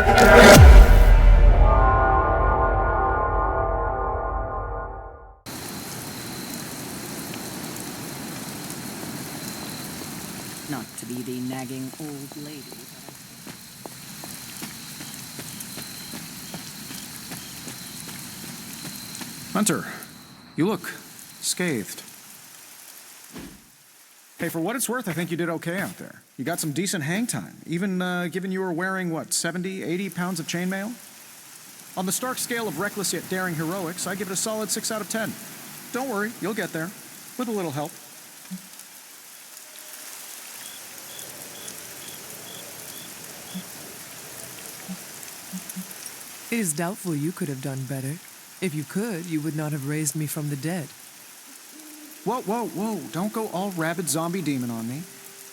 Not to be the nagging old lady, but Hunter, you look scathed. Hey, for what it's worth, I think you did okay out there. You got some decent hang time, even given you were wearing, what, 70, 80 pounds of chainmail? On the Stark scale of reckless yet daring heroics, I give it a solid 6 out of 10. Don't worry, you'll get there, with a little help. It is doubtful you could have done better. If you could, you would not have raised me from the dead. Whoa, whoa, whoa, don't go all rabid zombie demon on me.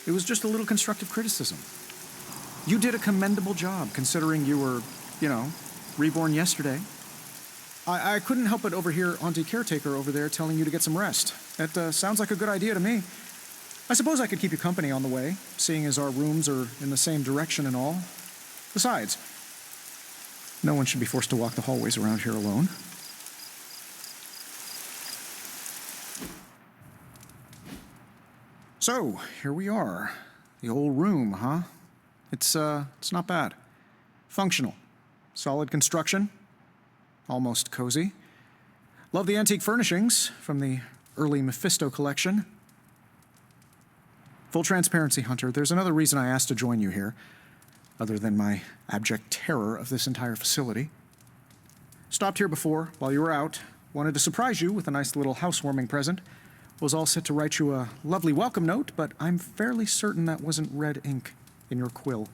It was just a little constructive criticism. You did a commendable job, considering you were, reborn yesterday. I couldn't help but overhear Auntie Caretaker over there telling you to get some rest. That sounds like a good idea to me. I suppose I could keep you company on the way, seeing as our rooms are in the same direction and all. Besides, no one should be forced to walk the hallways around here alone. So, here we are. The old room, huh? It's not bad. Functional. Solid construction. Almost cozy. Love the antique furnishings from the early Mephisto collection. Full transparency, Hunter, there's another reason I asked to join you here, other than my abject terror of this entire facility. Stopped here before, while you were out. Wanted to surprise you with a nice little housewarming present. Was all set to write you a lovely welcome note, but I'm fairly certain that wasn't red ink in your quill.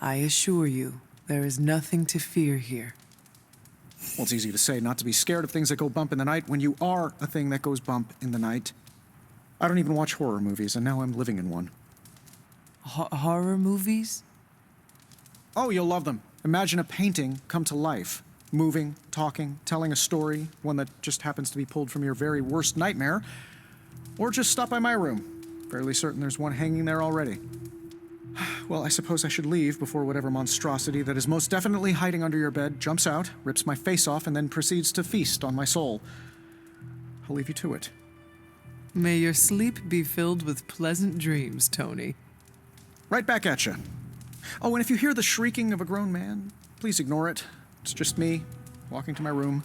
I assure you, there is nothing to fear here. Well, it's easy to say not to be scared of things that go bump in the night when you are a thing that goes bump in the night. I don't even watch horror movies, and now I'm living in one. Horror movies? Oh, you'll love them. Imagine a painting come to life. Moving, talking, telling a story, one that just happens to be pulled from your very worst nightmare. Or just stop by my room. Fairly certain there's one hanging there already. Well, I suppose I should leave before whatever monstrosity that is most definitely hiding under your bed jumps out, rips my face off, and then proceeds to feast on my soul. I'll leave you to it. May your sleep be filled with pleasant dreams, Tony. Right back at you. Oh, and if you hear the shrieking of a grown man, please ignore it. It's just me, walking to my room.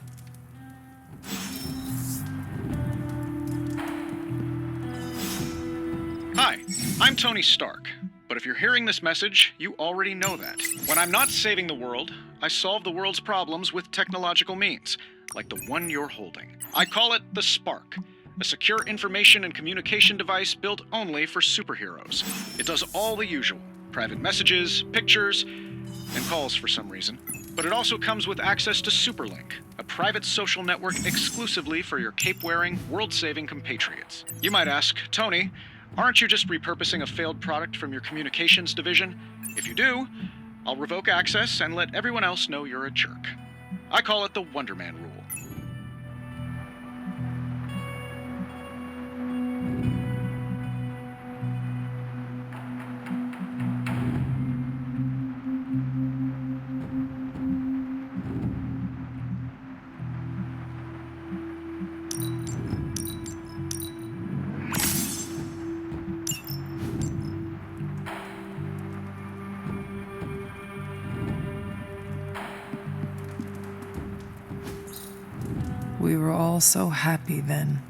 Hi, I'm Tony Stark. But if you're hearing this message, you already know that. When I'm not saving the world, I solve the world's problems with technological means, like the one you're holding. I call it the Spark, a secure information and communication device built only for superheroes. It does all the usual. Private messages, pictures, and calls for some reason. But it also comes with access to Superlink, a private social network exclusively for your cape-wearing, world-saving compatriots. You might ask, Tony, aren't you just repurposing a failed product from your communications division? If you do, I'll revoke access and let everyone else know you're a jerk. I call it the Wonder Man rule. We were all so happy then.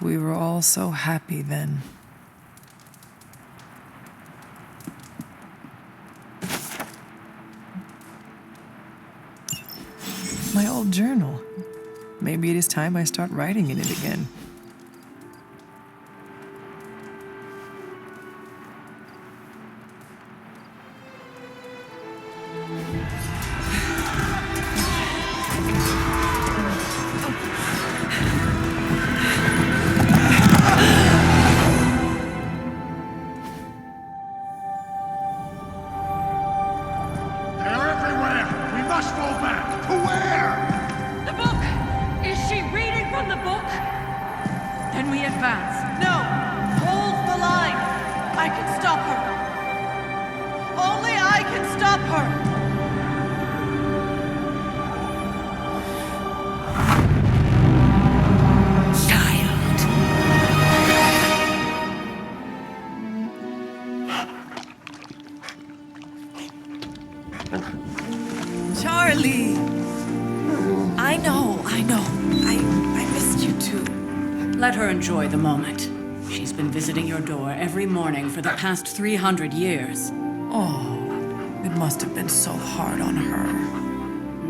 We were all so happy then. My old journal. Maybe it is time I start writing in it again. They're everywhere! We must fall back! To where? The book! Is she reading from the book? Then we advance. No! Hold the line! I can stop her. Only I can stop her! Charlie! I know. I missed you too. Let her enjoy the moment. She's been visiting your door every morning for the past 300 years. Oh, it must have been so hard on her.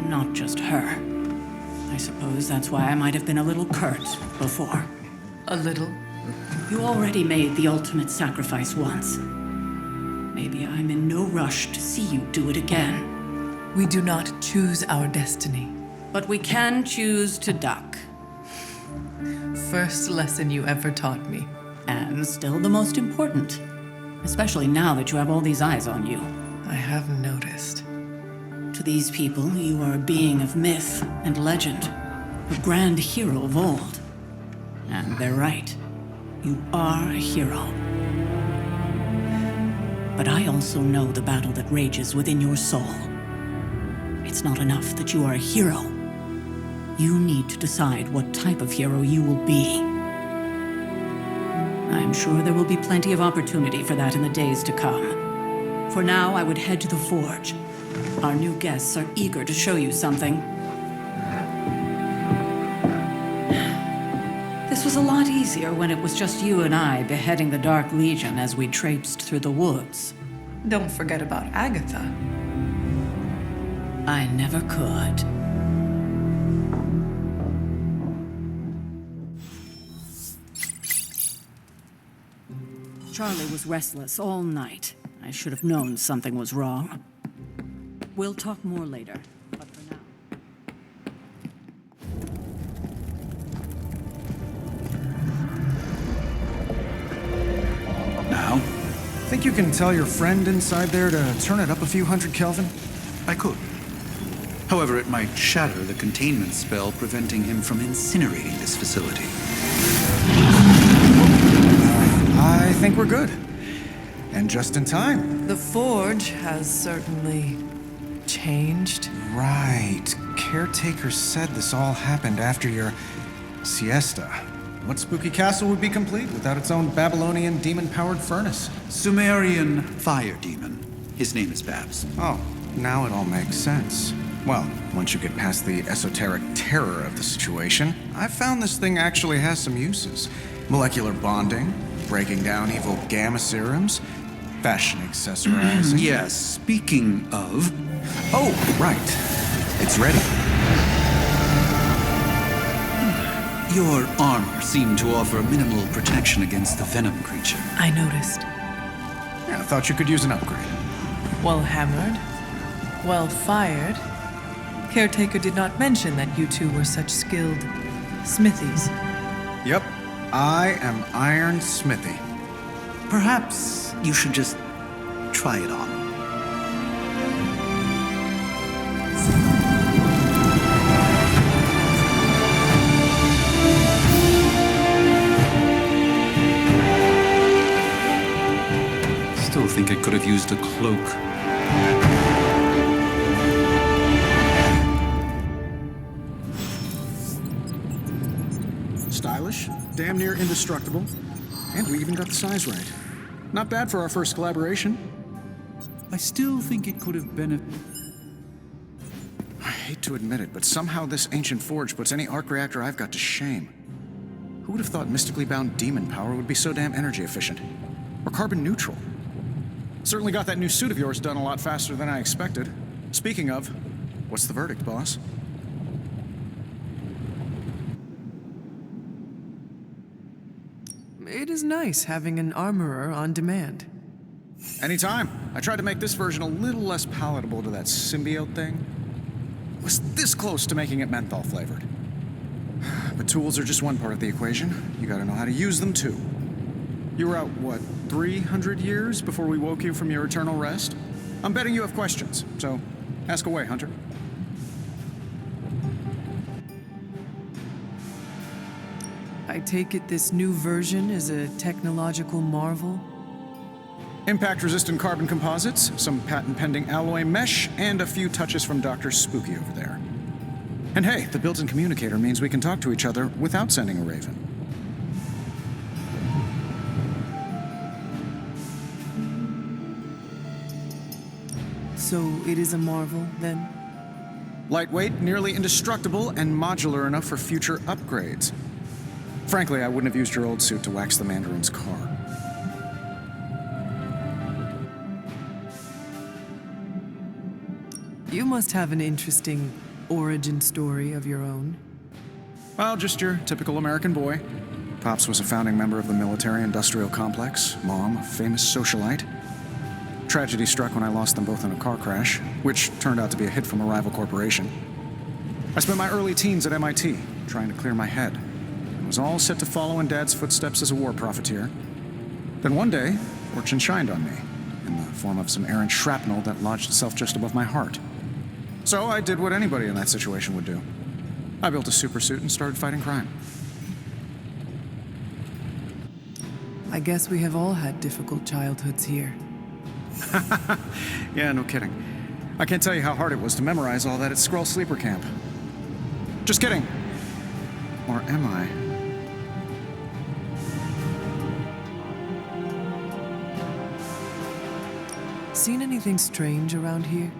Not just her. I suppose that's why I might have been a little curt before. A little. You already made the ultimate sacrifice once. Maybe I'm in no rush to see you do it again. We do not choose our destiny. But we can choose to duck. First lesson you ever taught me. And still the most important. Especially now that you have all these eyes on you. I have noticed. To these people, you are a being of myth and legend. A grand hero of old. And they're right. You are a hero. But I also know the battle that rages within your soul. It's not enough that you are a hero. You need to decide what type of hero you will be. I'm sure there will be plenty of opportunity for that in the days to come. For now, I would head to the forge. Our new guests are eager to show you something. This was a lot easier when it was just you and I beheading the Dark Legion as we traipsed through the woods. Don't forget about Agatha. I never could. Charlie was restless all night. I should have known something was wrong. We'll talk more later, but for now... Now? Think you can tell your friend inside there to turn it up a few hundred Kelvin? I could. However, it might shatter the containment spell preventing him from incinerating this facility. I think we're good. And just in time. The forge has certainly changed. Right. Caretaker said this all happened after your siesta. What spooky castle would be complete without its own Babylonian demon-powered furnace? Sumerian fire demon. His name is Babs. Oh, now it all makes sense. Well, once you get past the esoteric terror of the situation, I've found this thing actually has some uses. Molecular bonding, breaking down evil gamma serums, fashion accessorizing. Yes, speaking of... Oh, right. It's ready. Your armor seemed to offer minimal protection against the venom creature. I noticed. Yeah, I thought you could use an upgrade. Well hammered, well fired. Caretaker did not mention that you two were such skilled smithies. Yep, I am Iron Smithy. Perhaps you should just try it on. Still think it could have used a cloak. Stylish, damn near indestructible, and we even got the size right. Not bad for our first collaboration. I still think it could have been I hate to admit it, but somehow this ancient forge puts any arc reactor I've got to shame. Who would have thought mystically bound demon power would be so damn energy efficient? Or carbon neutral? Certainly got that new suit of yours done a lot faster than I expected. Speaking of, what's the verdict, boss? It is nice having an armorer on demand. Anytime. I tried to make this version a little less palatable to that symbiote thing. Was this close to making it menthol flavored. But tools are just one part of the equation. You gotta know how to use them too. You were out, what, 300 years before we woke you from your eternal rest? I'm betting you have questions, so ask away, Hunter. I take it this new version is a technological marvel? Impact-resistant carbon composites, some patent-pending alloy mesh, and a few touches from Dr. Spooky over there. And hey, the built-in communicator means we can talk to each other without sending a raven. So it is a marvel, then? Lightweight, nearly indestructible, and modular enough for future upgrades. Frankly, I wouldn't have used your old suit to wax the Mandarin's car. You must have an interesting origin story of your own. Well, just your typical American boy. Pops was a founding member of the military-industrial complex. Mom, a famous socialite. Tragedy struck when I lost them both in a car crash, which turned out to be a hit from a rival corporation. I spent my early teens at MIT, trying to clear my head, and was all set to follow in Dad's footsteps as a war profiteer. Then one day, fortune shined on me, in the form of some errant shrapnel that lodged itself just above my heart. So I did what anybody in that situation would do. I built a supersuit and started fighting crime. I guess we have all had difficult childhoods here. Yeah, no kidding. I can't tell you how hard it was to memorize all that at Skrull Sleeper Camp. Just kidding. Or am I? Seen anything strange around here?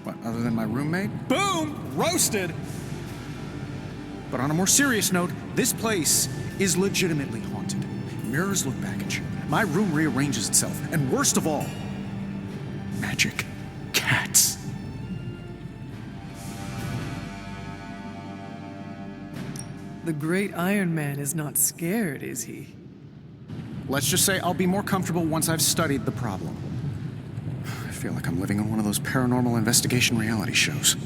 What, other than my roommate? Boom! Roasted! But on a more serious note, this place is legitimately haunted. Mirrors look back at you. My room rearranges itself. And worst of all, magic cats. The great Iron Man is not scared, is he? Let's just say I'll be more comfortable once I've studied the problem. I feel like I'm living in one of those paranormal investigation reality shows.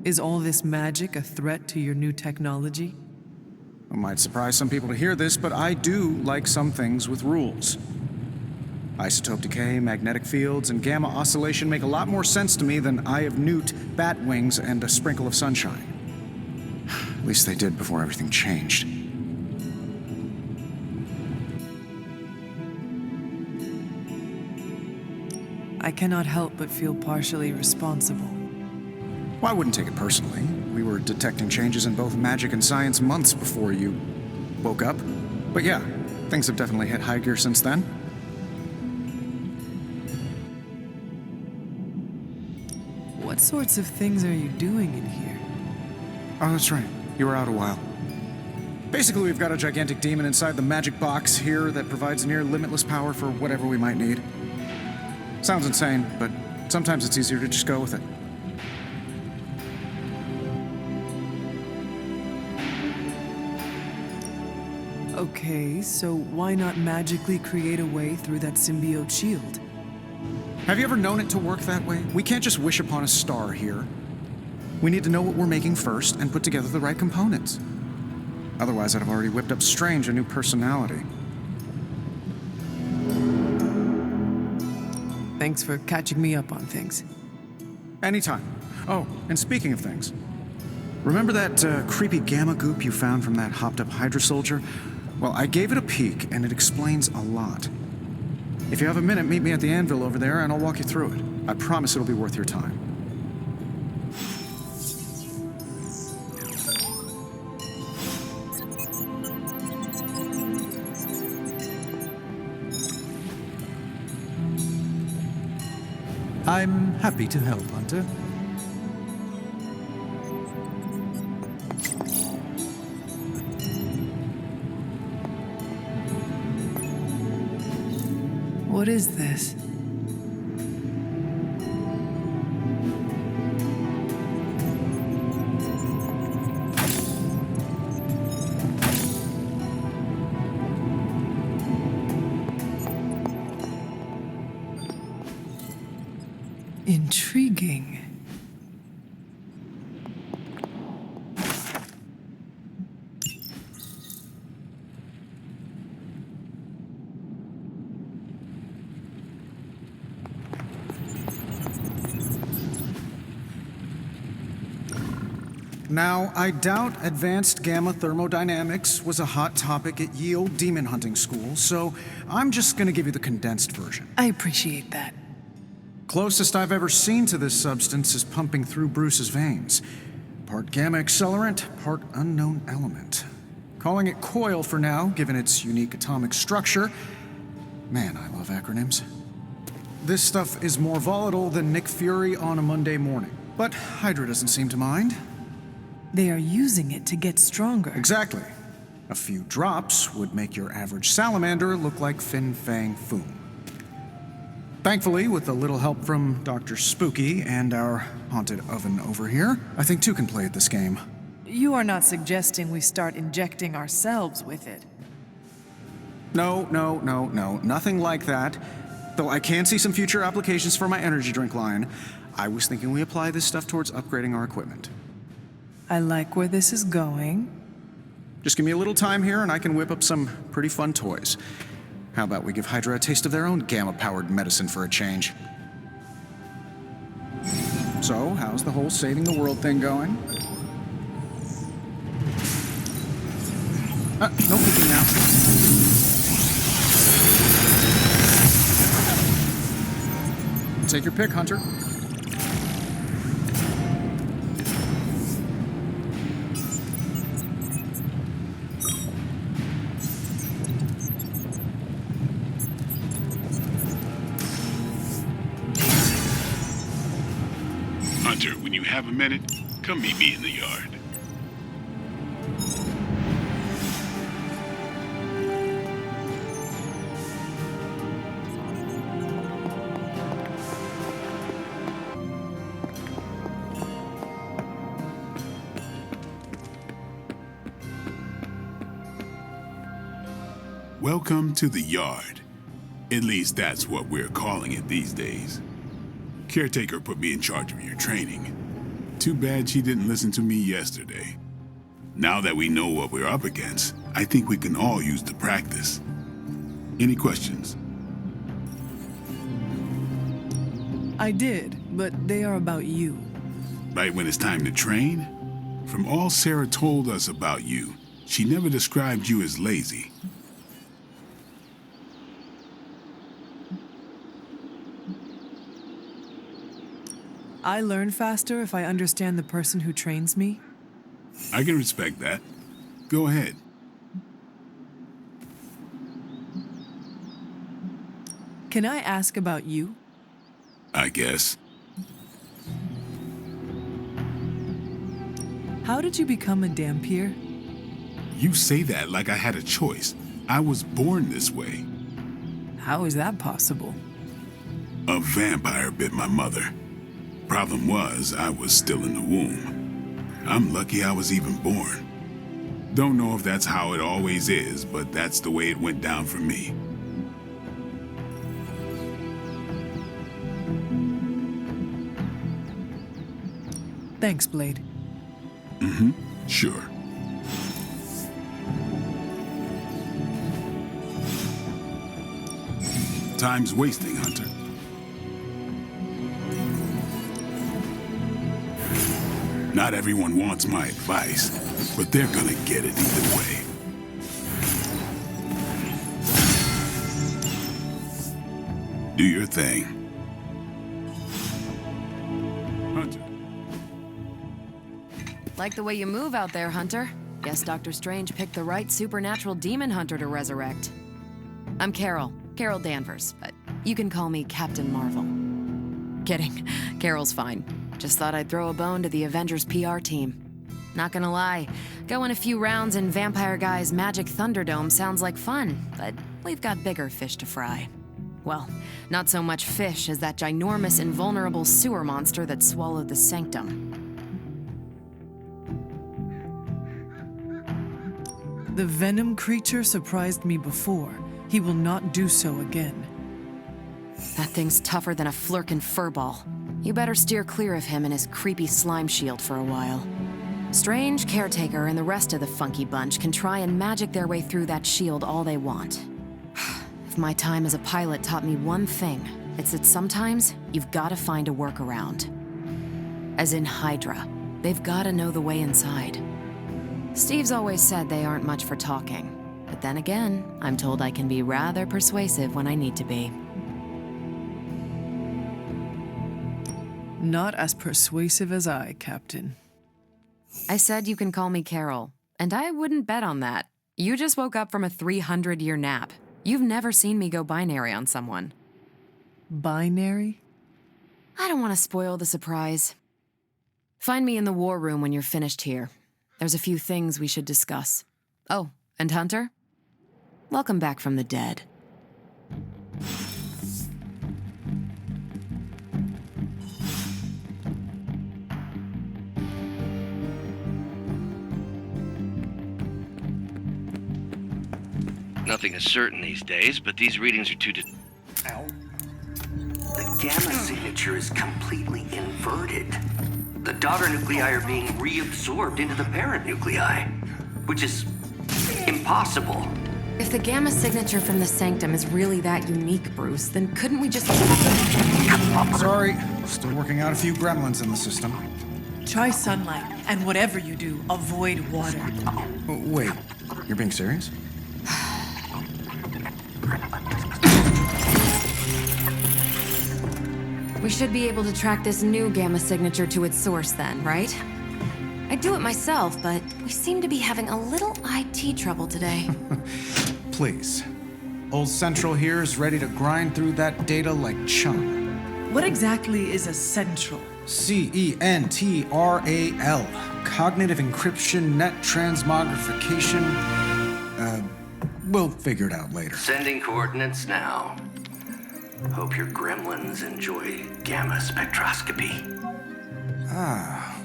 Is all this magic a threat to your new technology? It might surprise some people to hear this, but I do like some things with rules. Isotope decay, magnetic fields, and gamma oscillation make a lot more sense to me than Eye of Newt, bat wings, and a sprinkle of sunshine. At least they did before everything changed. I cannot help but feel partially responsible. Well, I wouldn't take it personally. We were detecting changes in both magic and science months before you woke up. But yeah, things have definitely hit high gear since then. What sorts of things are you doing in here? Oh, that's right. You were out a while. Basically, we've got a gigantic demon inside the magic box here that provides near limitless power for whatever we might need. Sounds insane, but sometimes it's easier to just go with it. Okay, so why not magically create a way through that symbiote shield? Have you ever known it to work that way? We can't just wish upon a star here. We need to know what we're making first and put together the right components. Otherwise, I'd have already whipped up Strange a new personality. Thanks for catching me up on things. Anytime. Oh, and speaking of things, remember that creepy gamma goop you found from that hopped-up Hydra soldier? Well, I gave it a peek, and it explains a lot. If you have a minute, meet me at the anvil over there, and I'll walk you through it. I promise it'll be worth your time. I'm happy to help, Hunter. What is this? Intriguing. Now, I doubt advanced gamma thermodynamics was a hot topic at ye old demon hunting school, so I'm just gonna give you the condensed version. I appreciate that. Closest I've ever seen to this substance is pumping through Bruce's veins. Part gamma accelerant, part unknown element. Calling it coil for now, given its unique atomic structure. Man, I love acronyms. This stuff is more volatile than Nick Fury on a Monday morning, but Hydra doesn't seem to mind. They are using it to get stronger. Exactly. A few drops would make your average salamander look like Fin Fang Foom. Thankfully, with a little help from Dr. Spooky and our haunted oven over here, I think two can play at this game. You are not suggesting we start injecting ourselves with it. No, nothing like that. Though I can see some future applications for my energy drink line. I was thinking we apply this stuff towards upgrading our equipment. I like where this is going. Just give me a little time here and I can whip up some pretty fun toys. How about we give Hydra a taste of their own gamma-powered medicine for a change? So, how's the whole saving the world thing going? No peeking now. Take your pick, Hunter. Hunter, when you have a minute, come meet me in the yard. Welcome to the yard. At least that's what we're calling it these days. Caretaker put me in charge of your training. Too bad she didn't listen to me yesterday. Now that we know what we're up against, I think we can all use the practice. Any questions? I did, but they are about you. Right when it's time to train? From all Sarah told us about you, she never described you as lazy. I learn faster if I understand the person who trains me. I can respect that. Go ahead. Can I ask about you? I guess. How did you become a Dampier? You say that like I had a choice. I was born this way. How is that possible? A vampire bit my mother. Problem was, I was still in the womb. I'm lucky I was even born. Don't know if that's how it always is, but that's the way it went down for me. Thanks, Blade. Sure. Time's wasting, Hunter. Not everyone wants my advice, but they're gonna get it either way. Do your thing. Hunter. Like the way you move out there, Hunter. Guess Dr. Strange picked the right supernatural demon hunter to resurrect. I'm Carol Danvers, but you can call me Captain Marvel. Kidding, Carol's fine. Just thought I'd throw a bone to the Avengers PR team. Not gonna lie, going a few rounds in Vampire Guy's Magic Thunderdome sounds like fun, but we've got bigger fish to fry. Well, not so much fish as that ginormous, invulnerable sewer monster that swallowed the sanctum. The venom creature surprised me before. He will not do so again. That thing's tougher than a flirkin' furball. You better steer clear of him and his creepy slime shield for a while. Strange, Caretaker, and the rest of the funky bunch can try and magic their way through that shield all they want. If my time as a pilot taught me one thing, it's that sometimes you've gotta find a workaround. As in Hydra, they've gotta know the way inside. Steve's always said they aren't much for talking, but then again, I'm told I can be rather persuasive when I need to be. Not as persuasive as I, Captain. I said you can call me Carol, and I wouldn't bet on that. You just woke up from a 300-year nap. You've never seen me go binary on someone. Binary? I don't want to spoil the surprise. Find me in the war room when you're finished here. There's a few things we should discuss. Oh, and Hunter? Welcome back from the dead. Nothing is certain these days, but these readings are too Ow. The gamma signature is completely inverted. The daughter nuclei are being reabsorbed into the parent nuclei, which is impossible. If the gamma signature from the sanctum is really that unique, Bruce, then couldn't we just... Sorry, still working out a few gremlins in the system. Try sunlight, and whatever you do, avoid water. Oh, wait, you're being serious? We should be able to track this new gamma signature to its source then, right? I'd do it myself, but we seem to be having a little IT trouble today. Please. Old Central here is ready to grind through that data like chum. What exactly is a central? CENTRAL. Cognitive encryption, net transmogrification. We'll figure it out later. Sending coordinates now. Hope your gremlins enjoy gamma spectroscopy.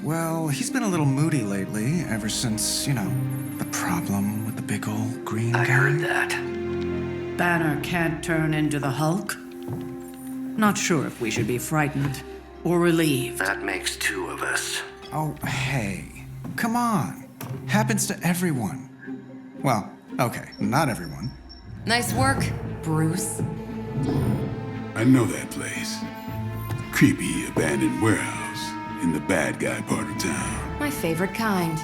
Well, he's been a little moody lately, ever since, the problem with the big old green guy. I heard that. Banner can't turn into the Hulk? Not sure if we should be frightened or relieved. That makes two of us. Oh, hey. Come on. Happens to everyone. Well, okay, not everyone. Nice work, Bruce. I know that place. Creepy abandoned warehouse in the bad guy part of town. My favorite kind.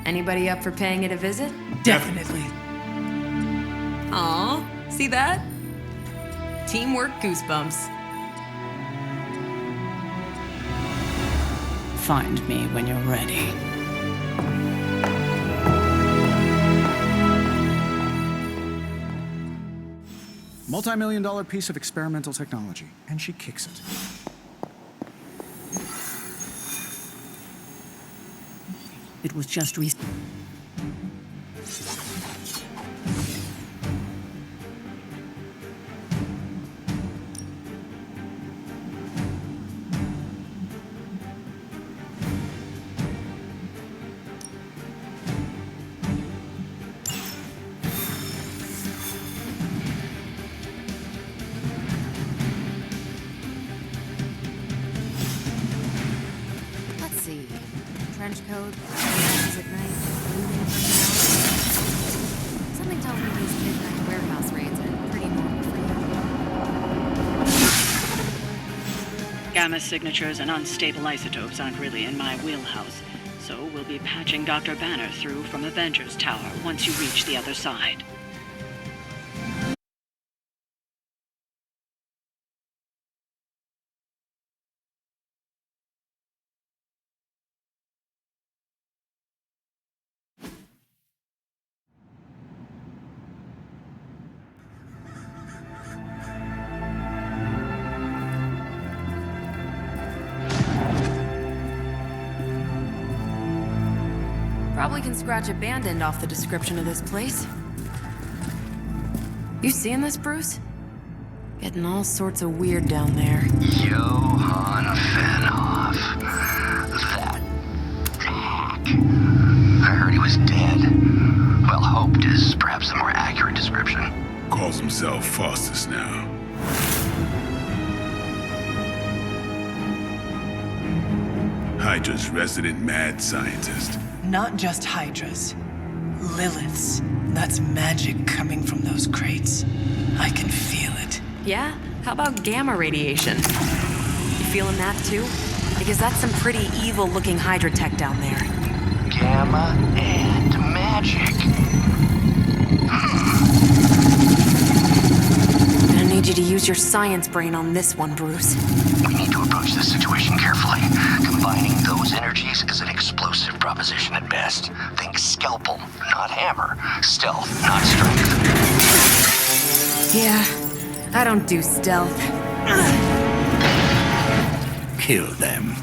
Anybody up for paying it a visit? Definitely. Aw, see that? Teamwork goosebumps. Find me when you're ready. Multi-million-dollar piece of experimental technology, and she kicks it. It was just Let's see. Trench coat, is at night, moving personality. Something tells me these midnight warehouse raids are pretty normal for you. Gamma signatures and unstable isotopes aren't really in my wheelhouse, so we'll be patching Dr. Banner through from Avengers Tower once you reach the other side. Probably can scratch abandoned off the description of this place. You seeing this, Bruce? Getting all sorts of weird down there. Johann Fenhoff. That hack. I heard he was dead. Well, hoped is perhaps the more accurate description. Calls himself Faustus now. Hydra's resident mad scientist. Not just Hydras. Liliths. That's magic coming from those crates. I can feel it. Yeah? How about gamma radiation? You feeling that too? Because that's some pretty evil-looking Hydra tech down there. Gamma and magic. I need you to use your science brain on this one, Bruce. We need to approach this situation carefully. Combining those energies is an explosive proposition at best. Think scalpel, not hammer. Stealth, not strength. Yeah, I don't do stealth. Kill them.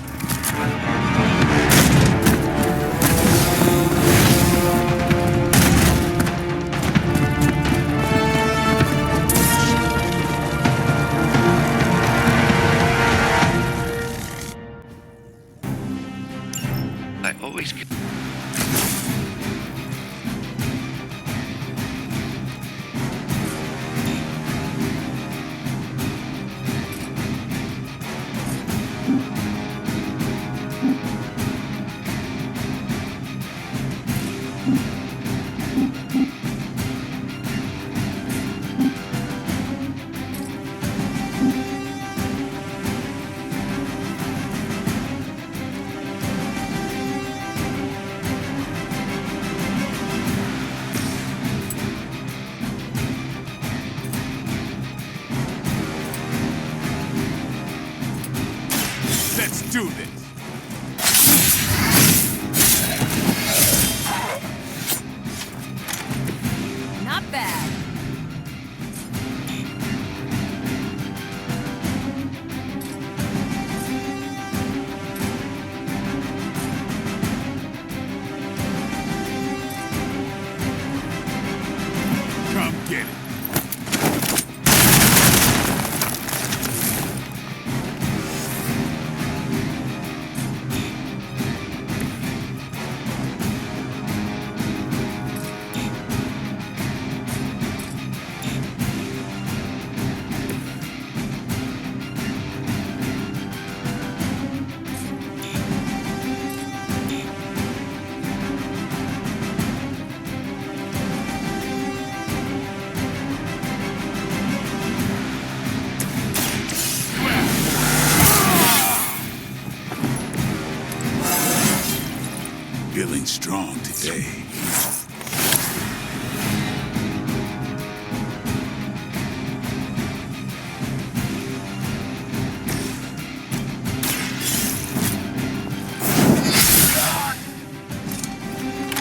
I always get... Let's do this. Not bad. Come get it. Feeling strong today.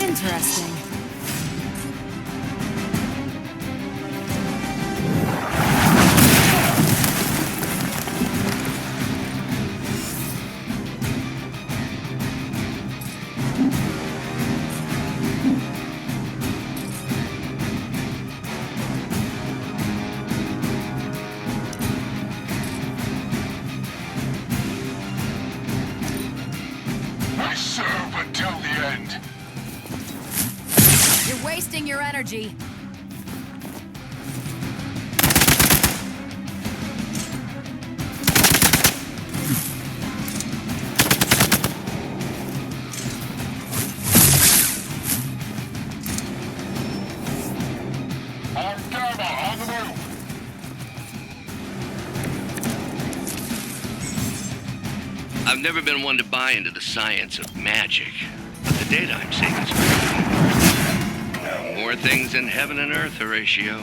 Interesting. I serve until the end. You're wasting your energy. Gamma on the move. I've never been one to buy into the science of magic, but the data I'm seeing is more things in heaven and earth, Horatio.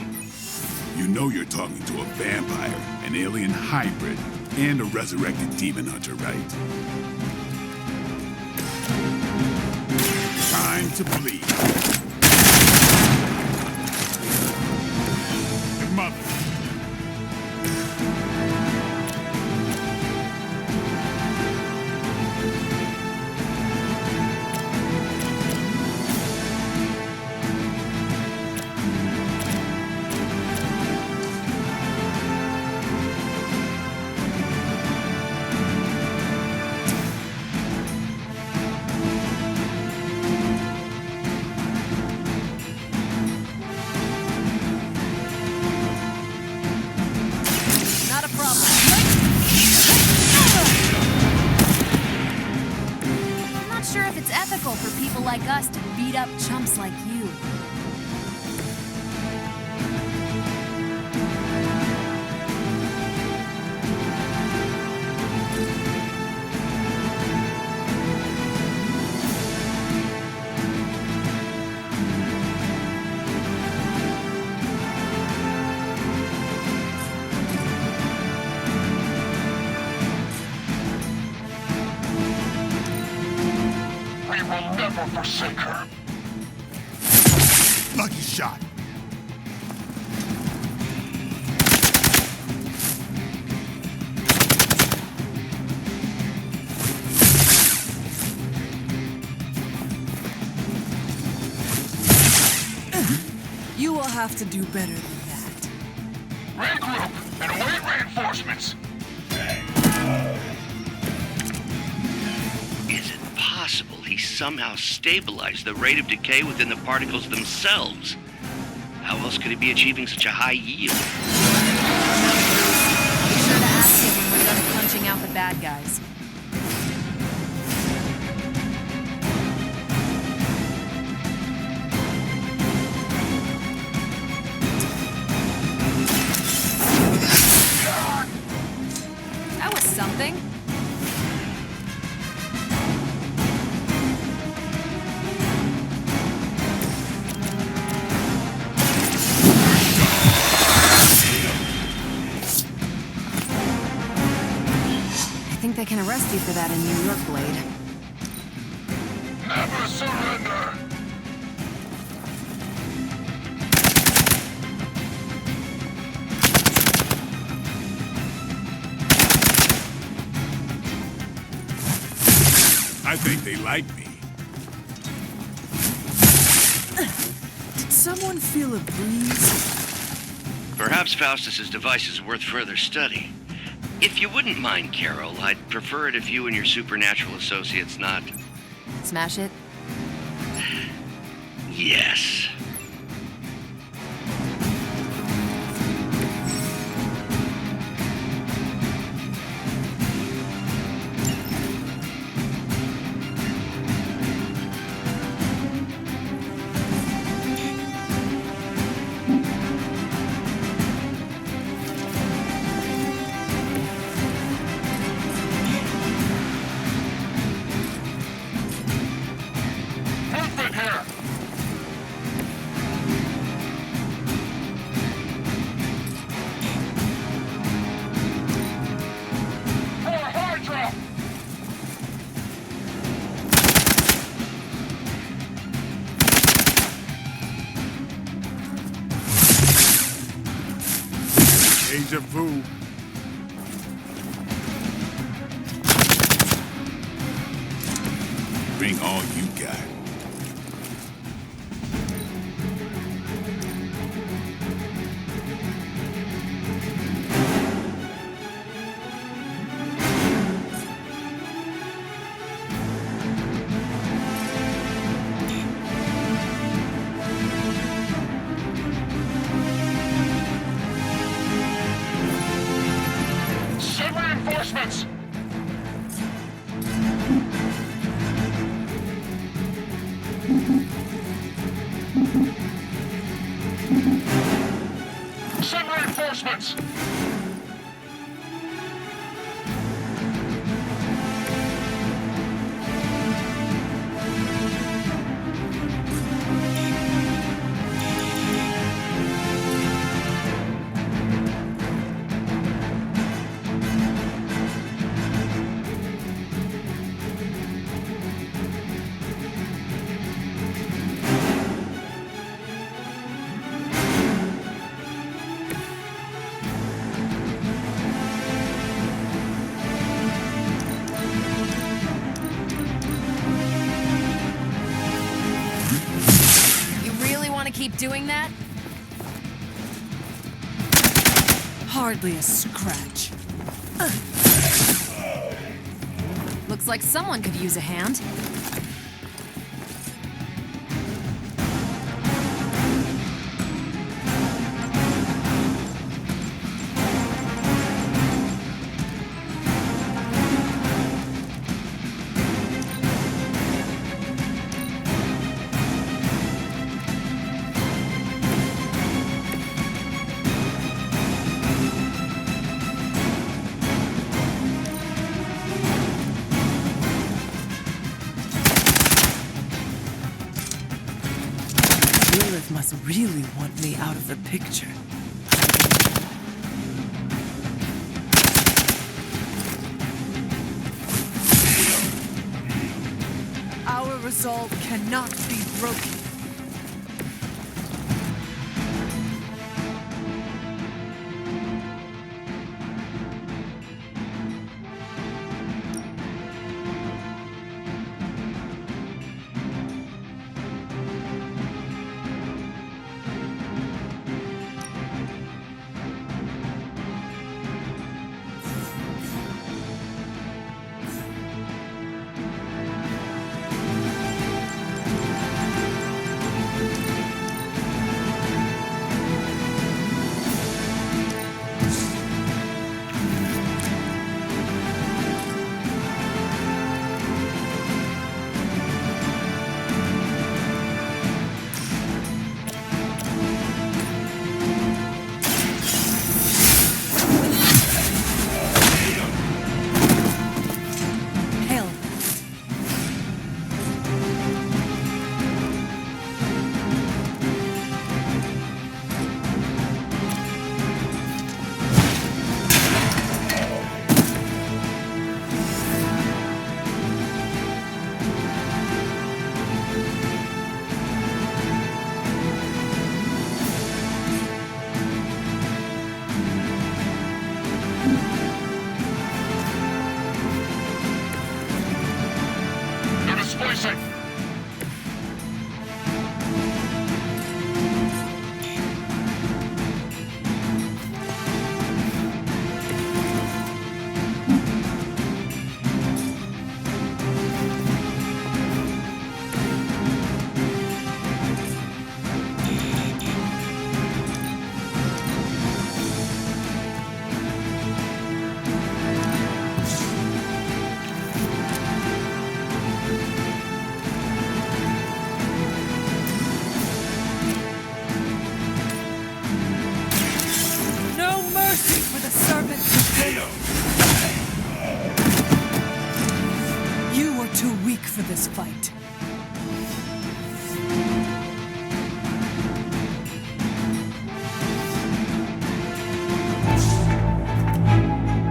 You know you're talking to a vampire, an alien hybrid, and a resurrected demon hunter, right? Time to bleed. Mother. sure if it's ethical for people like us to beat up chumps like you. We will never forsake her. Lucky shot. You will have to do better than that. Regroup and await reinforcements. Is it possible he somehow stabilized the rate of decay within the particles themselves? How else could he be achieving such a high yield? Be sure to ask him when we're done punching out the bad guys. That was something. I think they can arrest you for that in New York, Blade. Never surrender. I think they like me. Did someone feel a breeze? Perhaps Faustus's device is worth further study. If you wouldn't mind, Carol, I'd prefer it if you and your supernatural associates not... Smash it? Yes. Movement here. For Hydra. Deja vu. Bring all you got. Send reinforcements. Send reinforcements. You really want to keep doing that? Hardly a scratch. Looks like someone could use a hand. Lilith must really want me out of the picture. Our resolve cannot be broken. For this fight.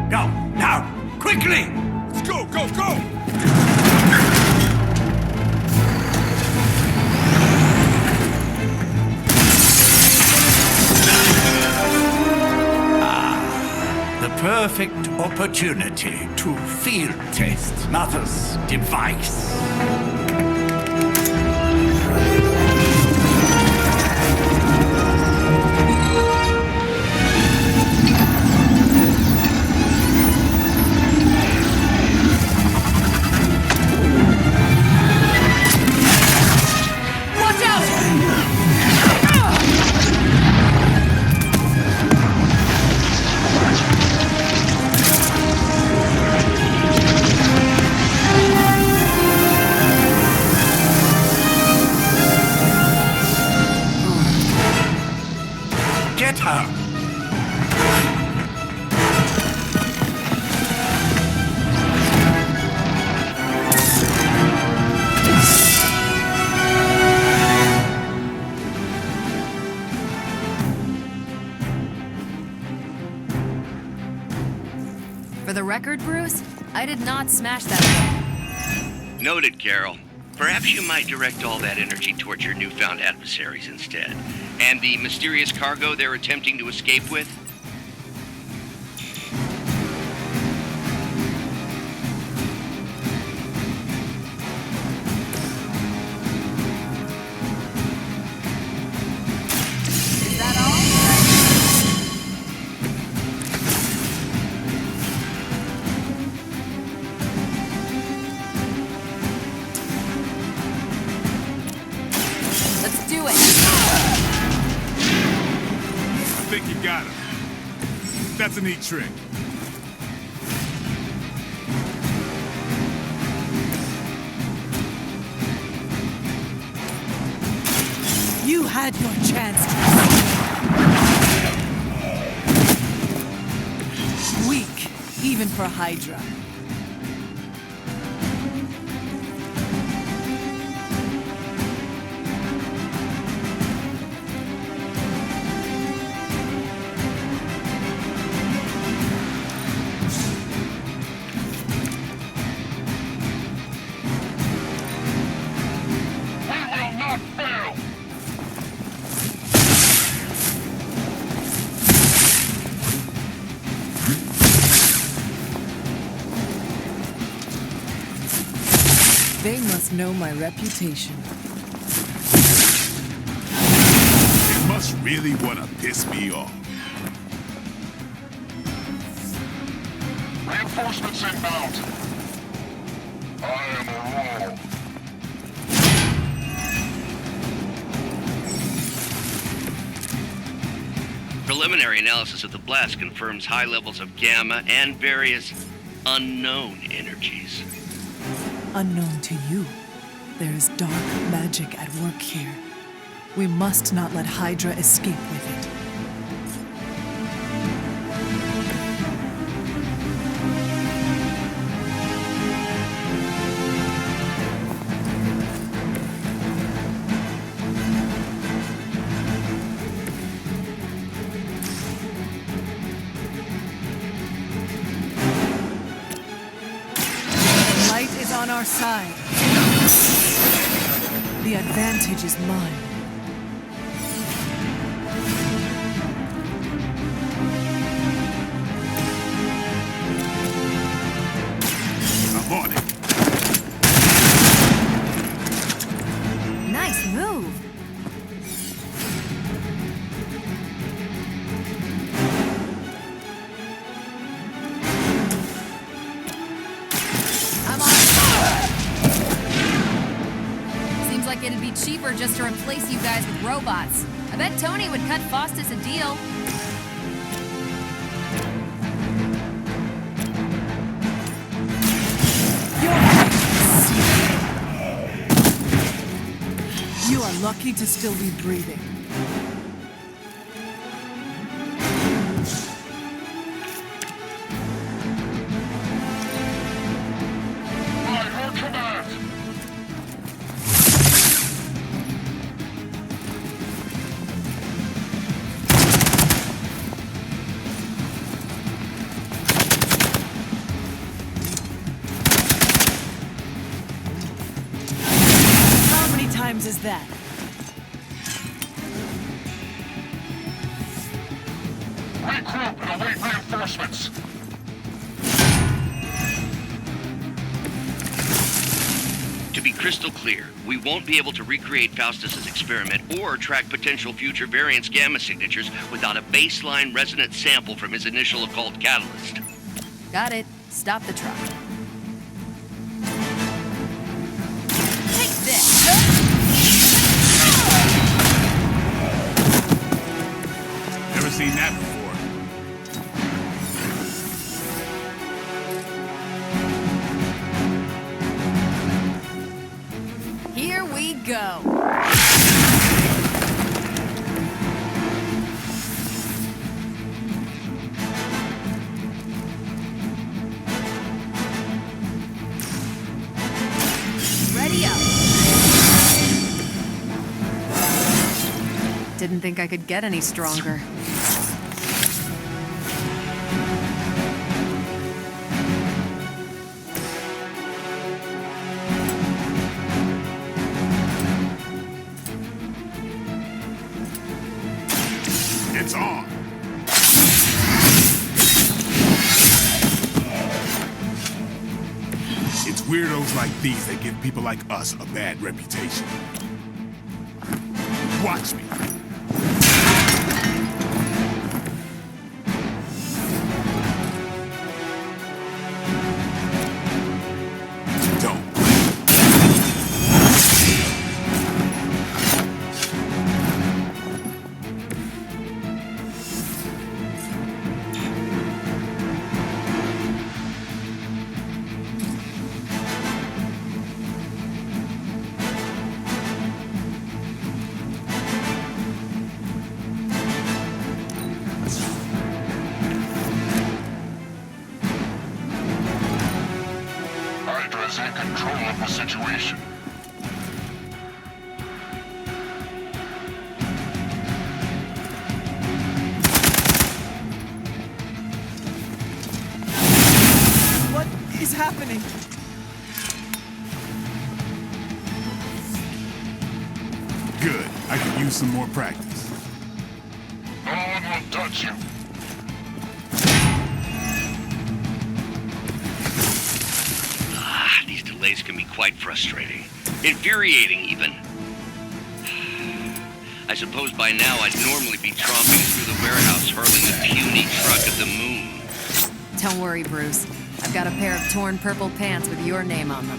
Go, now, quickly! Let's go, go, go! The perfect opportunity to field test Mother's device. Watch out! Get her! For the record, Bruce, I did not smash that. Noted, Carol. Perhaps you might direct all that energy towards your newfound adversaries instead. And the mysterious cargo they're attempting to escape with? Is that all? Let's do it. I think you got him. That's a neat trick. You had your chance. Weak, even for Hydra. They must know my reputation. They must really want to piss me off. Reinforcements inbound. I am a roll. Preliminary analysis of the blast confirms high levels of gamma and various unknown energies. Unknown to you, there is dark magic at work here. We must not let Hydra escape with it. On our side. The advantage is mine. I'm on it. Nice move. It'd be cheaper just to replace you guys with robots. I bet Tony would cut Faustus a deal. You are lucky to still be breathing. Is that? Regroup and await reinforcements. To be crystal clear, we won't be able to recreate Faustus's experiment or track potential future variants' gamma signatures without a baseline resonance sample from his initial occult catalyst. Got it. Stop the truck. Take this! Never seen that before. Here we go. Ready up. Didn't think I could get any stronger. It's on. It's weirdos like these that give people like us a bad reputation. Watch me. Hydra's in control of the situation. What is happening? Good. I could use some more practice. No one will touch you. These delays can be quite frustrating. Infuriating, even. I suppose by now I'd normally be tromping through the warehouse hurling a puny truck at the moon. Don't worry, Bruce. I've got a pair of torn purple pants with your name on them.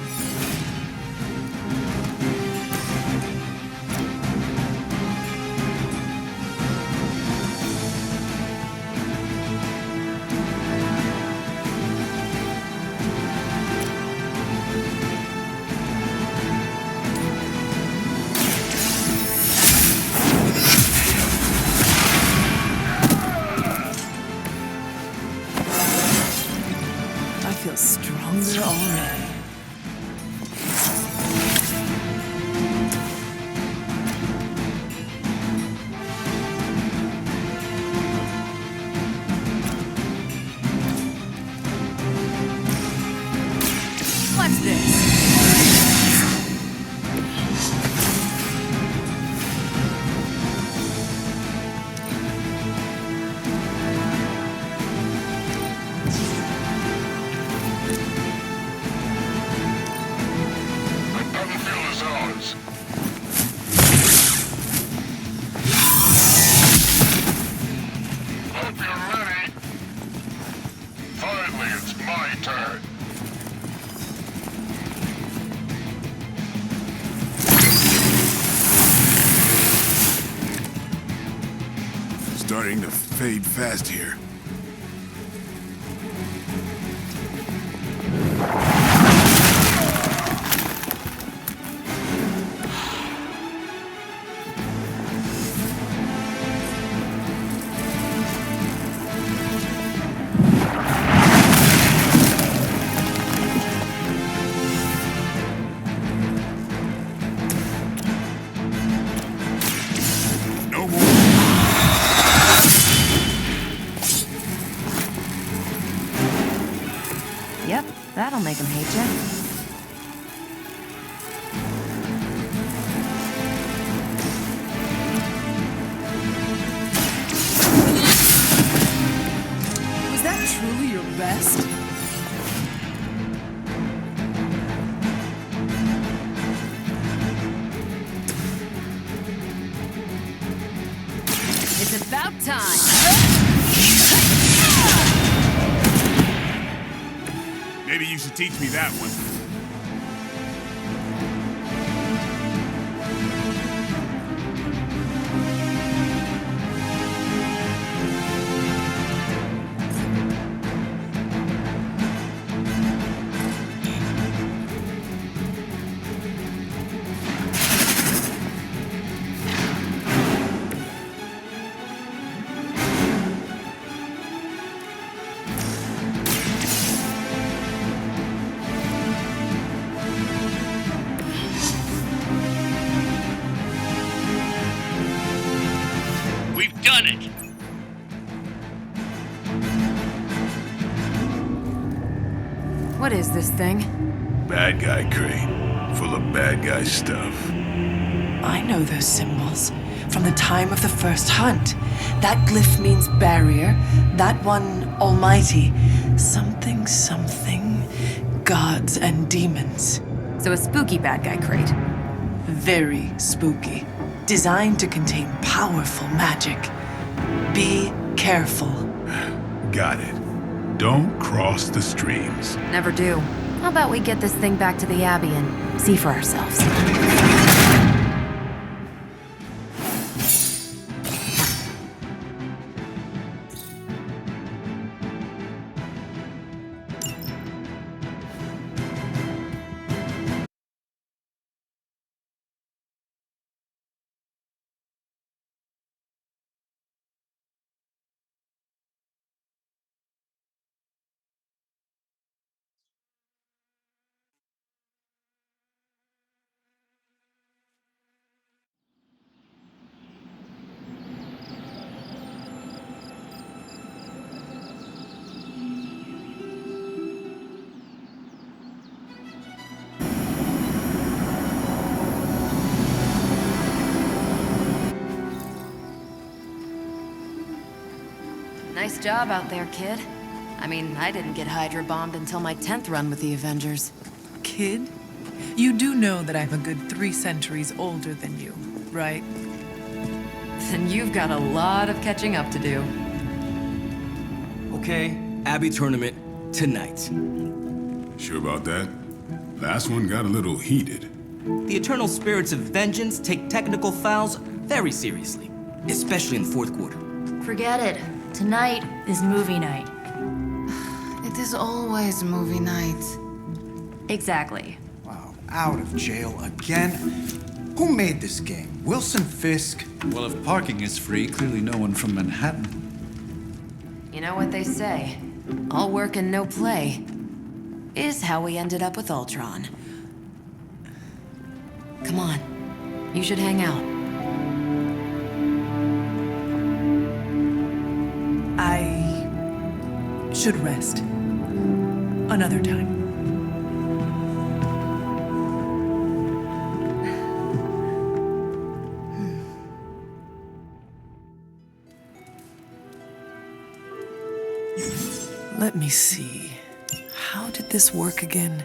Stronger already. What's this? Starting to fade fast here. Yep, that'll make him hate you. Was that truly your best? It's about time. Maybe you should teach me that one. Done it! What is this thing? Bad guy crate, full of bad guy stuff. I know those symbols from the time of the first hunt. That glyph means barrier, that one almighty. Something, something, gods and demons. So a spooky bad guy crate. Very spooky. Designed to contain powerful magic. Be careful. Got it. Don't cross the streams. Never do. How about we get this thing back to the Abbey and see for ourselves? Nice job out there, kid. I mean, I didn't get Hydra bombed until my 10th run with the Avengers. Kid? You do know that I'm a good 3 centuries older than you, right? Then you've got a lot of catching up to do. Okay, Abbey tournament tonight. Sure about that? Last one got a little heated. The eternal spirits of vengeance take technical fouls very seriously, especially in the fourth quarter. Forget it. Tonight is movie night. It is always movie night. Exactly. Wow, out of jail again? Who made this game? Wilson Fisk? Well, if parking is free, clearly no one from Manhattan. You know what they say? All work and no play is how we ended up with Ultron. Come on. You should hang out. I should rest. Another time. Let me see. How did this work again?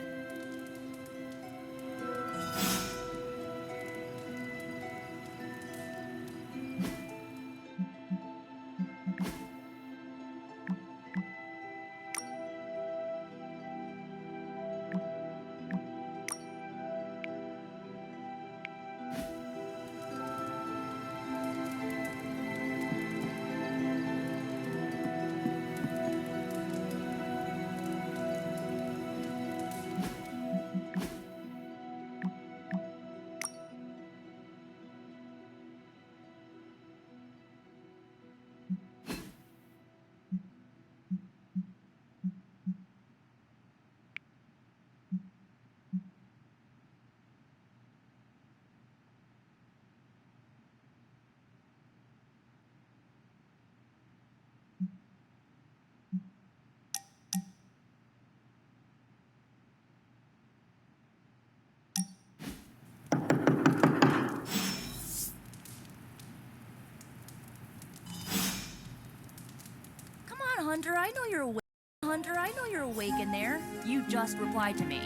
Hunter, I know you're awake. Hunter, I know you're awake in there. You just replied to me.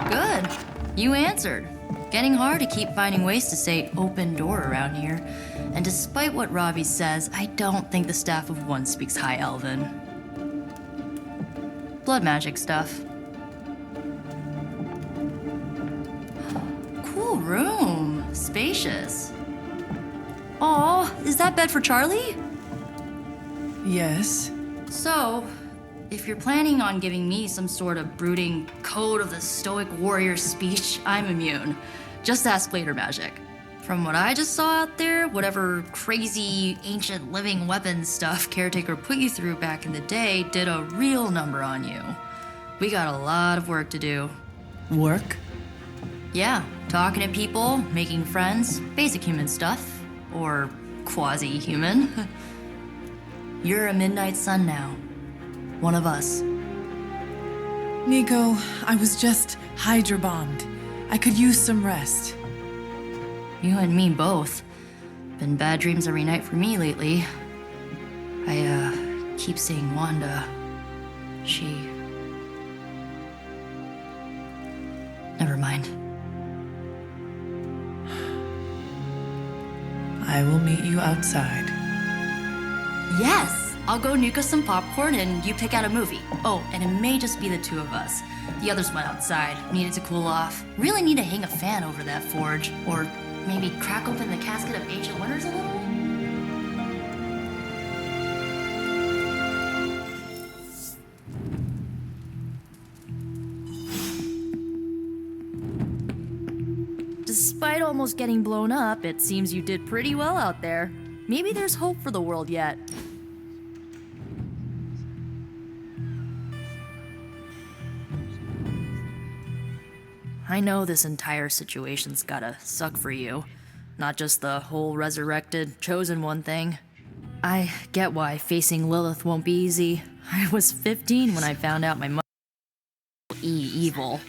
Good. You answered. Getting hard to keep finding ways to say open door around here. And despite what Robbie says, I don't think the staff of one speaks High Elven. Blood magic stuff. Cool room. Spacious. Aw, is that bed for Charlie? Yes. So, if you're planning on giving me some sort of brooding code of the stoic warrior speech, I'm immune. Just ask later magic. From what I just saw out there, whatever crazy ancient living weapons stuff Caretaker put you through back in the day did a real number on you. We got a lot of work to do. Work? Yeah, talking to people, making friends, basic human stuff. Or quasi-human. You're a Midnight Sun now. One of us. Nico, I was just Hydra bombed. I could use some rest. You and me both. Been bad dreams every night for me lately. I, keep seeing Wanda. She... Never mind. I will meet you outside. Yes! I'll go nuke us some popcorn and you pick out a movie. Oh, and it may just be the two of us. The others went outside, needed to cool off. Really need to hang a fan over that forge. Or maybe crack open the casket of ancient wonders a little? Despite almost getting blown up, it seems you did pretty well out there. Maybe there's hope for the world yet. I know this entire situation's gotta suck for you. Not just the whole resurrected, chosen one thing. I get why facing Lilith won't be easy. I was 15 when I found out my mother was evil.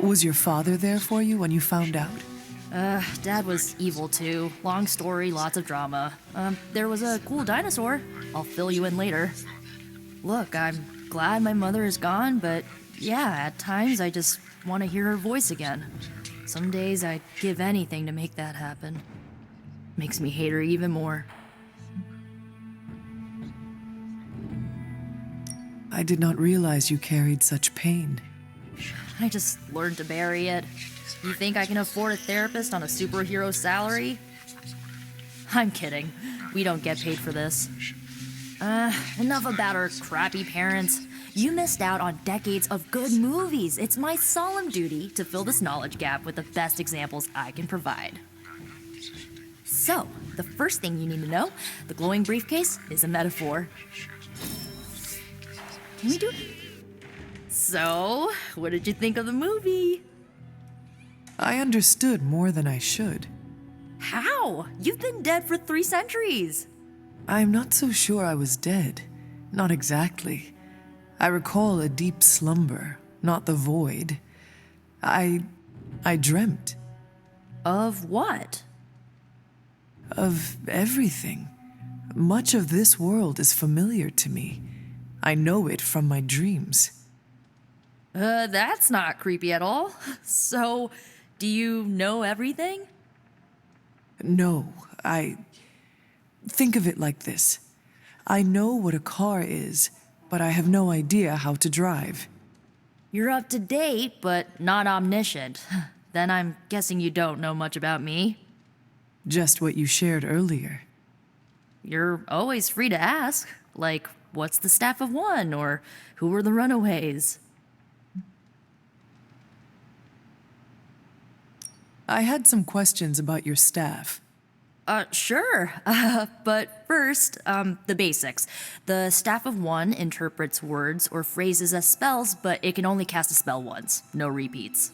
Was your father there for you when you found out? Dad was evil too. Long story, lots of drama. There was a cool dinosaur. I'll fill you in later. Look, I'm glad my mother is gone, but yeah, at times I just want to hear her voice again. Some days I'd give anything to make that happen. Makes me hate her even more. I did not realize you carried such pain. I just learned to bury it. You think I can afford a therapist on a superhero salary? I'm kidding. We don't get paid for this. Enough about our crappy parents. You missed out on decades of good movies. It's my solemn duty to fill this knowledge gap with the best examples I can provide. So, the first thing you need to know, the glowing briefcase is a metaphor. Can we do... So, what did you think of the movie? I understood more than I should. How? You've been dead for 3 centuries. I'm not so sure I was dead. Not exactly. I recall a deep slumber, not the void. I dreamt. Of what? Of everything. Much of this world is familiar to me. I know it from my dreams. That's not creepy at all. So, do you know everything? No, Think of it like this. I know what a car is, but I have no idea how to drive. You're up to date, but not omniscient. Then I'm guessing you don't know much about me. Just what you shared earlier. You're always free to ask. Like, what's the staff of one? Or who were the runaways? I had some questions about your staff. Sure. But first, the basics. The staff of one interprets words or phrases as spells, but it can only cast a spell once. No repeats.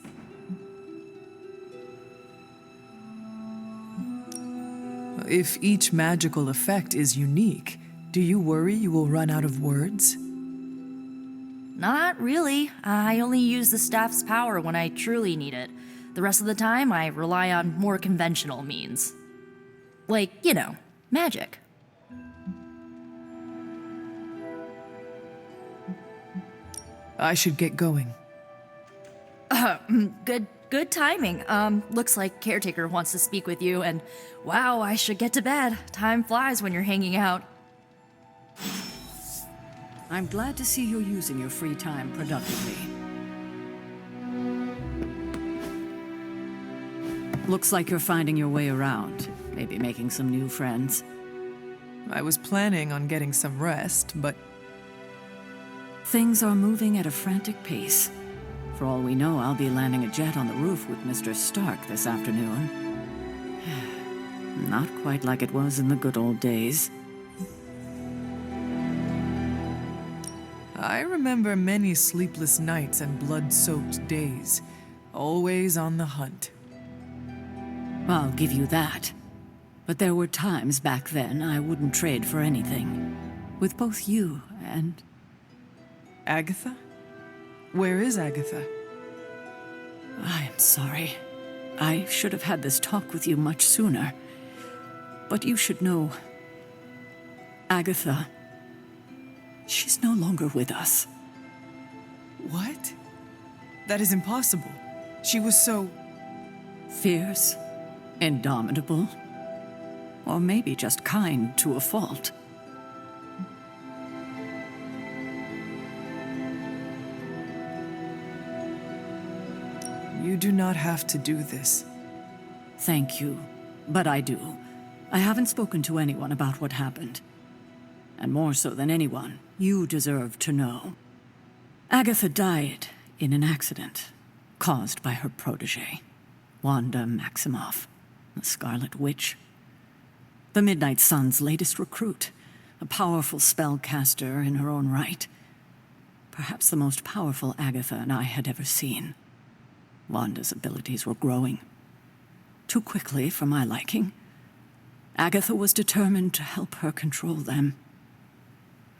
If each magical effect is unique, do you worry you will run out of words? Not really. I only use the staff's power when I truly need it. The rest of the time, I rely on more conventional means. Like, you know, magic. I should get going. Good timing. Looks like Caretaker wants to speak with you, and wow, I should get to bed. Time flies when you're hanging out. I'm glad to see you're using your free time productively. Looks like you're finding your way around. Maybe making some new friends. I was planning on getting some rest, but... Things are moving at a frantic pace. For all we know, I'll be landing a jet on the roof with Mr. Stark this afternoon. Not quite like it was in the good old days. I remember many sleepless nights and blood-soaked days. Always on the hunt. I'll give you that. But there were times back then I wouldn't trade for anything. With both you and... Agatha? Where is Agatha? I am sorry. I should have had this talk with you much sooner. But you should know... Agatha... She's no longer with us. What? That is impossible. She was so... Fierce, indomitable, or maybe just kind to a fault. You do not have to do this. Thank you, but I do. I haven't spoken to anyone about what happened. And more so than anyone, you deserve to know. Agatha died in an accident caused by her protege, Wanda Maximoff, the Scarlet Witch. The Midnight Sun's latest recruit, a powerful spellcaster in her own right. Perhaps the most powerful Agatha and I had ever seen. Wanda's abilities were growing. Too quickly for my liking. Agatha was determined to help her control them.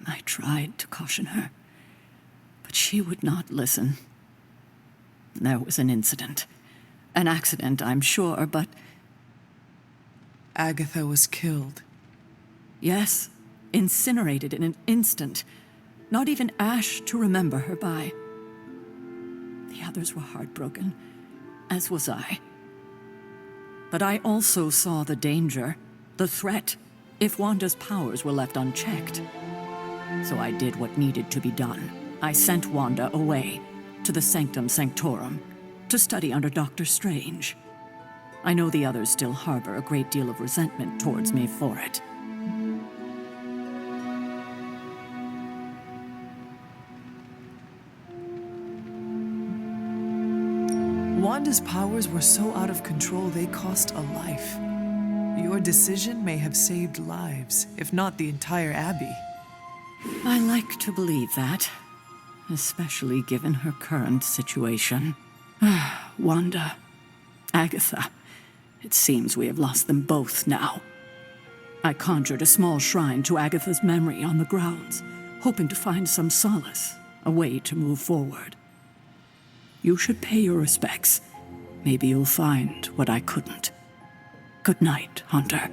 I tried to caution her, but she would not listen. There was an incident. An accident, I'm sure, but Agatha was killed. yes, incinerated in an instant. Not even ash to remember her by. The others were heartbroken, as was I. But I also saw the danger, the threat, if Wanda's powers were left unchecked. So I did what needed to be done. I sent Wanda away, to the Sanctum Sanctorum, to study under Doctor Strange. I know the others still harbor a great deal of resentment towards me for it. Wanda's powers were so out of control they cost a life. Your decision may have saved lives, if not the entire Abbey. I like to believe that, especially given her current situation. Wanda, Agatha, it seems we have lost them both now. I conjured a small shrine to Agatha's memory on the grounds, hoping to find some solace, a way to move forward. You should pay your respects. Maybe you'll find what I couldn't. Good night, Hunter.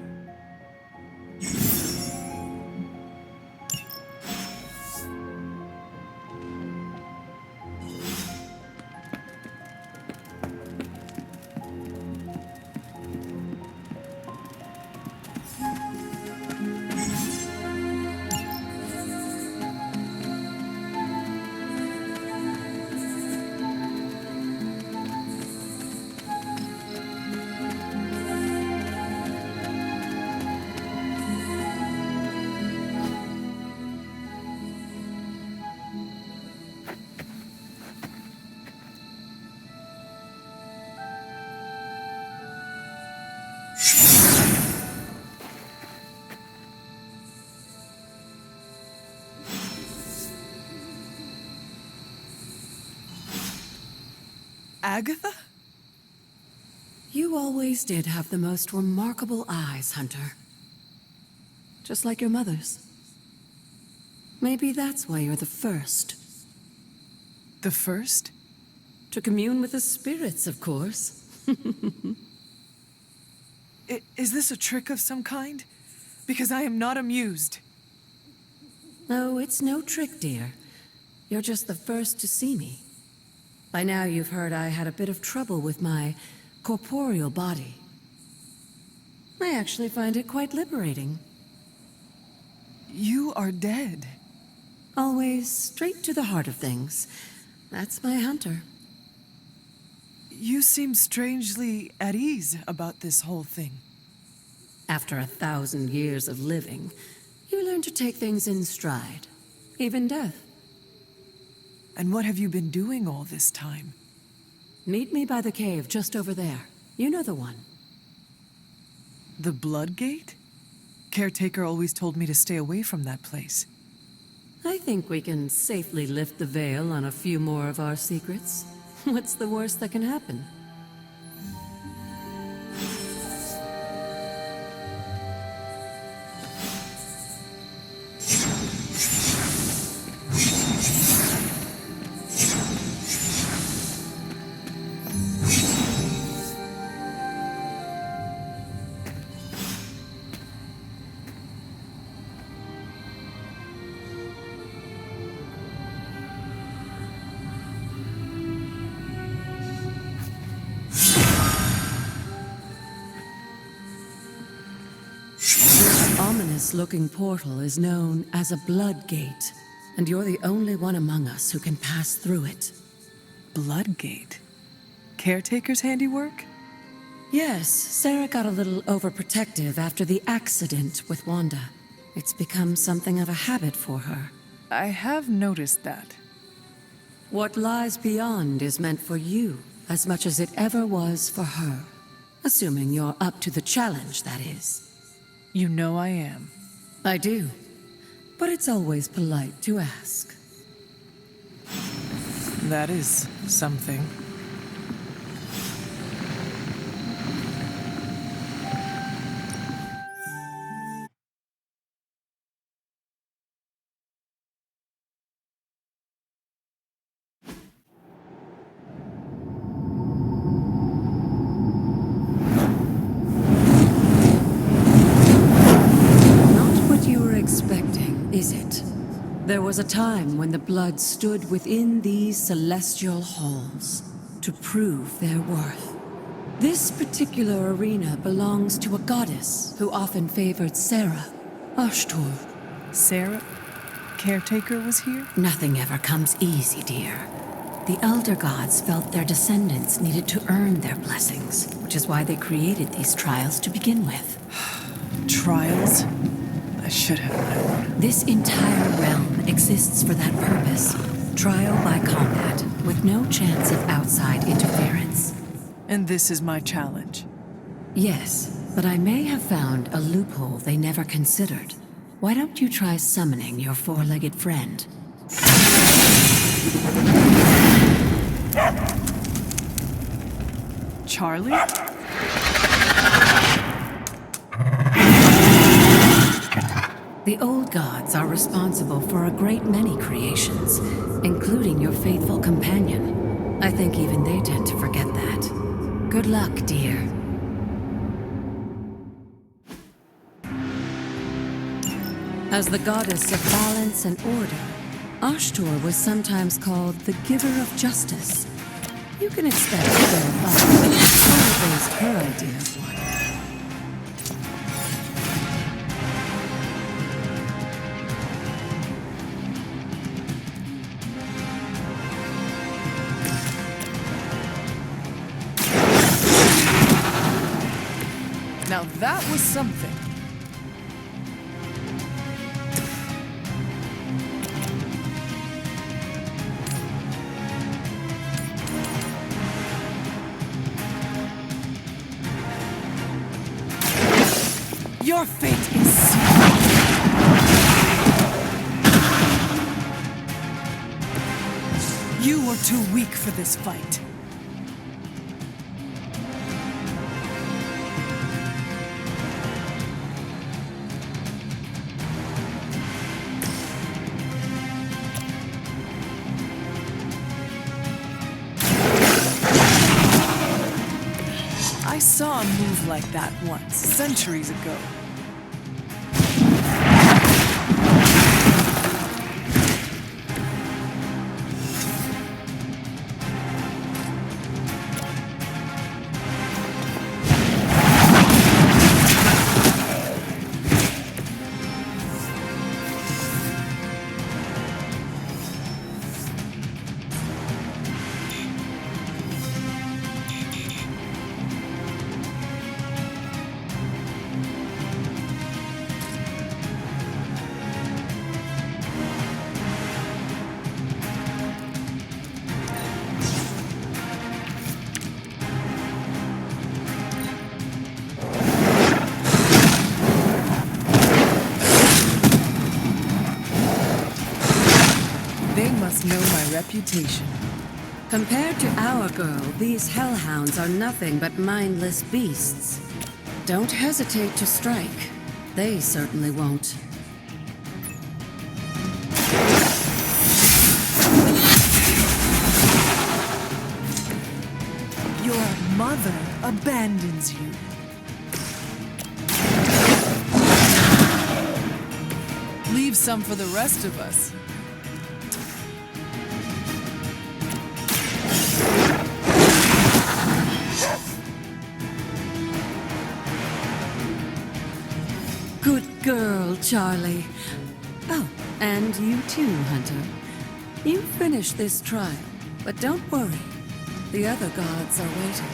Agatha? You always did have the most remarkable eyes, Hunter. Just like your mother's. Maybe that's why you're the first. The first? To commune with the spirits, of course. Is this a trick of some kind? Because I am not amused. No, it's no trick, dear. You're just the first to see me. By now you've heard I had a bit of trouble with my corporeal body. I actually find it quite liberating. You are dead. Always straight to the heart of things. That's my Hunter. You seem strangely at ease about this whole thing. After 1,000 years of living, you learn to take things in stride. Even death. And what have you been doing all this time? Meet me by the cave just over there. You know the one. The Blood Gate? Caretaker always told me to stay away from that place. I think we can safely lift the veil on a few more of our secrets. What's the worst that can happen? Ominous-looking portal is known as a Blood Gate, and you're the only one among us who can pass through it. Blood Gate? Caretaker's handiwork? Yes, Sarah got a little overprotective after the accident with Wanda. It's become something of a habit for her. I have noticed that. What lies beyond is meant for you as much as it ever was for her. Assuming you're up to the challenge, that is. You know I am. I do. But it's always polite to ask. That is something. There was a time when the blood stood within these celestial halls to prove their worth. This particular arena belongs to a goddess who often favored Sarah, Ashtur. Sarah? Caretaker was here? Nothing ever comes easy, dear. The Elder Gods felt their descendants needed to earn their blessings, which is why they created these trials to begin with. Trials? I should have known. This entire realm exists for that purpose. Trial by combat, with no chance of outside interference. And this is my challenge? Yes, but I may have found a loophole they never considered. Why don't you try summoning your four-legged friend? Charlie? The old gods are responsible for a great many creations, including your faithful companion. I think even they tend to forget that. Good luck, dear. As the goddess of balance and order, Ashtur was sometimes called the giver of justice. You can expect a fair fight. She raised her idea of one. Now that was something. Your fate is sealed. You were too weak for this fight. I saw a move like that once, centuries ago. They must know my reputation. Compared to our girl, these hellhounds are nothing but mindless beasts. Don't hesitate to strike. They certainly won't. Your mother abandons you. Leave some for the rest of us. Good girl, Charlie. Oh, and you too, Hunter. You finished this trial, but don't worry. The other gods are waiting.